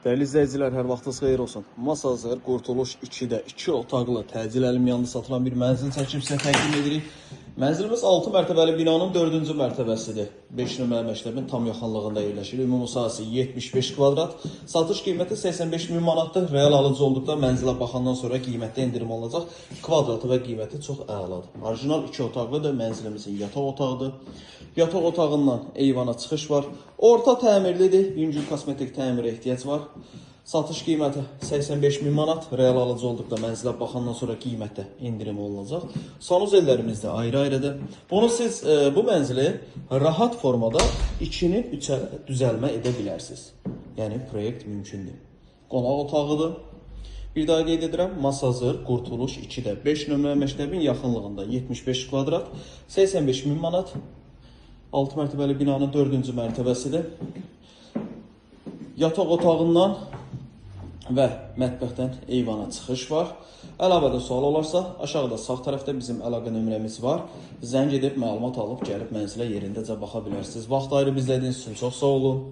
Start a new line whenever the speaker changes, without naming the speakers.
Dəyərli izləyicilər, hər vaxtınız xeyir olsun. Masazır Qurtuluş 2-də 2 otaqlı təcil əlim yanında satılan bir mənzil çəkib sizə təqdim edirik. Mənzilimiz 6 mərtəbəli binanın 4-cü mərtəbəsidir. 5 nömrəli məktəbin tam yaxınlığında yerləşir. Ümumi sahəsi 75 kvadrat. Satış qiyməti 85 min manatdır. Real alıcı olduqda mənzilə baxandan sonra qiymətdə endirim olacaq. Kvadratı və qiyməti çox əladır. Orijinal 2 otaqlıdır. Mənzilimizin yataq otağıdır. Yataq otağından eyvana çıxış var. Orta təmirlidir. Yüngül kosmetik təmirə ehtiyac var. Satış qiyməti 85 min manat. Real alıcı olduqda mənzilə baxandan sonra qiymətdə endirim olunacaq. Sanuzellərimiz də ayrı-ayrıdır. Bunu siz bu mənzili rahat formada 2-nin 3-ə düzəlmə edə bilərsiniz. Yəni proyekt mümkündür. Qonaq otağıdır. Bir daha qeyd edirəm, Masazır Qurtuluş 2-də 5 nömrəli məktəbin yaxınlığında 75 kvadrat, 85 min manat. 6 mərtəbəli binanın 4-cü mərtəbəsidir. Yataq otağından və mətbəxdən eyvana çıxış var. Əlavədə sual olarsa, aşağıda sağ tərəfdə bizim əlaqə nömrəmiz var. Zəng edib məlumat alıb gəlib mənzilə yerindəcə baxa bilərsiniz. Vaxt ayırıb izlədiyiniz üçün çox sağ olun.